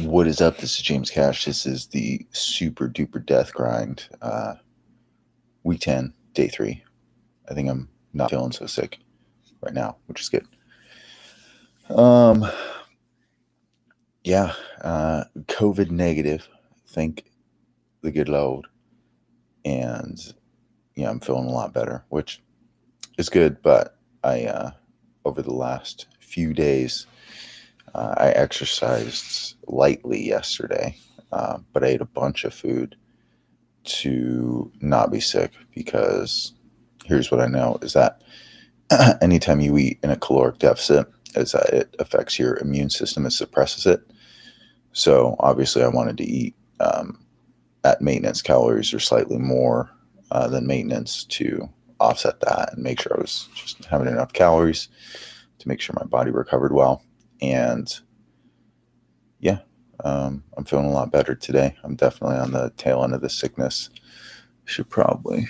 What is up? This is James Cash. This is the super duper death grind. Week 10, day 3. I think I'm not feeling so sick right now, which is good. Um, yeah, COVID negative. Thank the good Lord. And yeah, I'm feeling a lot better, which is good. But over the last few days, I exercised lightly yesterday, but I ate a bunch of food to not be sick because here's what I know is that anytime you eat in a caloric deficit is that it affects your immune system, it suppresses it. So obviously I wanted to eat at maintenance calories or slightly more than maintenance to offset that and make sure I was just having enough calories to make sure my body recovered well. And yeah, I'm feeling a lot better today. I'm definitely on the tail end of the sickness. Should probably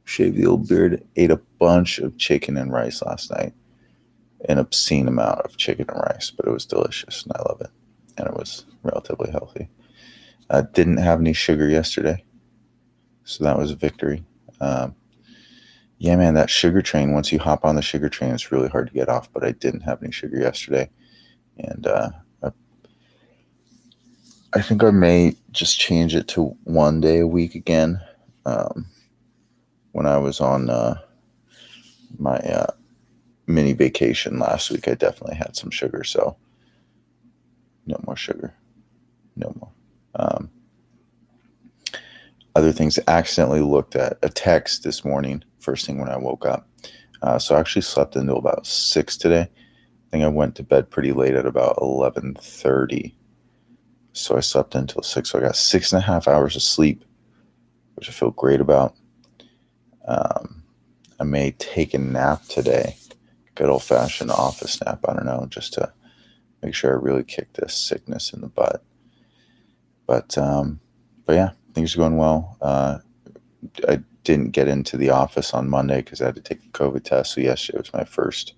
shave the old beard. Ate a bunch of chicken and rice last night, an obscene amount of chicken and rice, but it was delicious and I love it. And it was relatively healthy. I didn't have any sugar yesterday, so that was a victory. Um, yeah, man, that sugar train, once you hop on the sugar train, it's really hard to get off, but I didn't have any sugar yesterday. And I, I think I may just change it to 1 day a week again. Um, when I was on my mini vacation last week, I definitely had some sugar, so no more sugar. No more. Um, Other things, accidentally looked at a text this morning, first thing when I woke up. So I actually slept until about 6 today. I think I went to bed pretty late at about 11:30. So I slept until 6. So I got 6.5 hours of sleep, which I feel great about. Um, I may take a nap today, good old fashioned office nap. I don't know, just to make sure I really kick this sickness in the butt. But yeah, things are going well. I didn't get into the office on Monday because I had to take a COVID test. So yesterday was my first.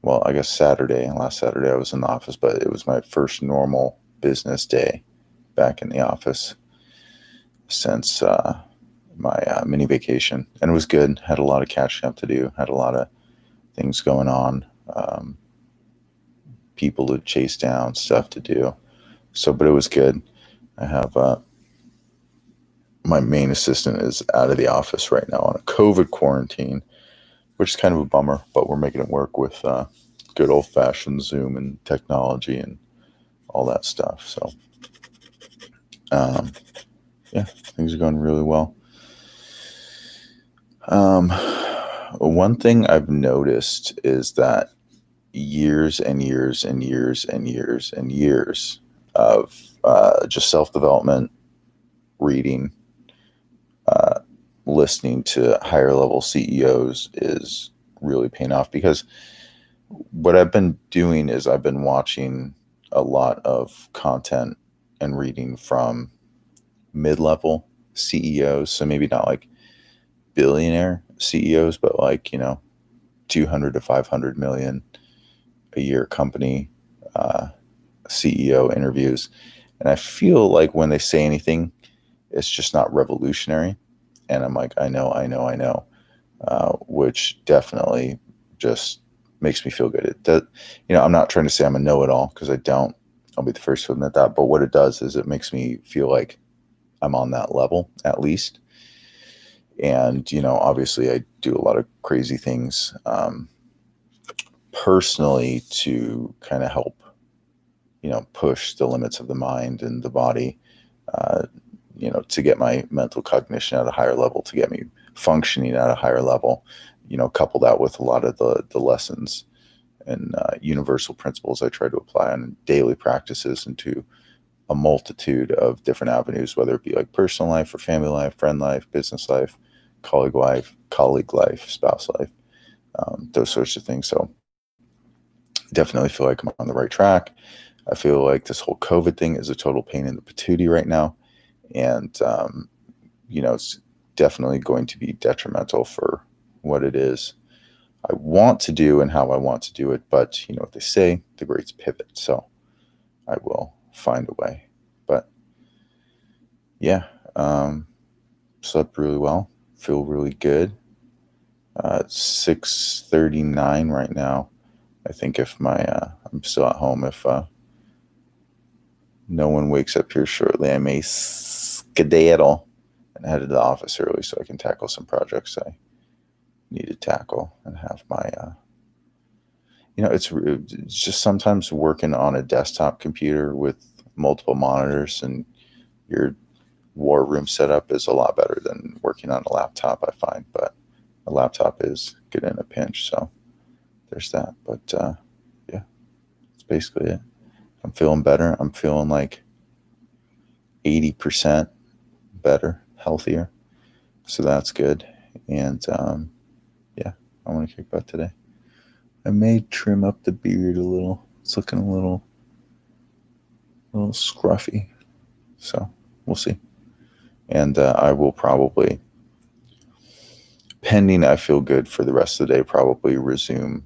Well, I guess Saturday. Last Saturday I was in the office, but it was my first normal business day back in the office since my mini vacation, and it was good. Had a lot of catching up to do. Had a lot of things going on. People to chase down, stuff to do. So, but it was good. I have my main assistant is out of the office right now on a COVID quarantine, which is kind of a bummer, but we're making it work with good old fashioned Zoom and technology and all that stuff. So, um, yeah, things are going really well. Um, One thing I've noticed is that years and years and years and years and years of just self development, reading, uh, listening to higher level CEOs is really paying off because what I've been doing is I've been watching a lot of content and reading from mid level CEOs. So maybe not like billionaire CEOs, but like, 200 to 500 million a year company uh, CEO interviews. And I feel like when they say anything, it's just not revolutionary. And I'm like, I know, which definitely just makes me feel good. It does, I'm not trying to say I'm a know-it-all because I don't. I'll be the first to admit that. But what it does is it makes me feel like I'm on that level at least. And obviously, I do a lot of crazy things personally to kind of help push the limits of the mind and the body, uh, to get my mental cognition at a higher level, to get me functioning at a higher level, couple that with a lot of the lessons and universal principles I try to apply on daily practices into a multitude of different avenues, whether it be like personal life or family life, friend life, business life, colleague life, spouse life, those sorts of things. So definitely feel like I'm on the right track. I feel like this whole COVID thing is a total pain in the patootie right now. And, it's definitely going to be detrimental for what it is I want to do and how I want to do it. But you know what they say, the greats pivot. So I will find a way. But yeah, slept really well, feel really good. 6:39 right now. I think if I'm still at home, if no one wakes up here shortly, I may skedaddle and head to the office early so I can tackle some projects I need to tackle and have my, it's just sometimes working on a desktop computer with multiple monitors and your war room setup is a lot better than working on a laptop, I find. But a laptop is good in a pinch, so there's that. But yeah, that's basically it. I'm feeling better. I'm feeling like 80% better, healthier. So that's good. And yeah, I want to kick butt today. I may trim up the beard a little. It's looking a little scruffy. So we'll see. And I will probably, pending I feel good for the rest of the day, probably resume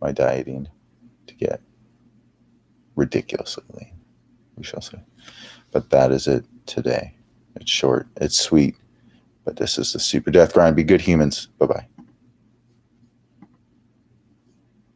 my dieting to get ridiculously lean. We shall see. But that is it today. It's short, it's sweet, but this is the Super Death Grind. Be good, humans. Bye-bye.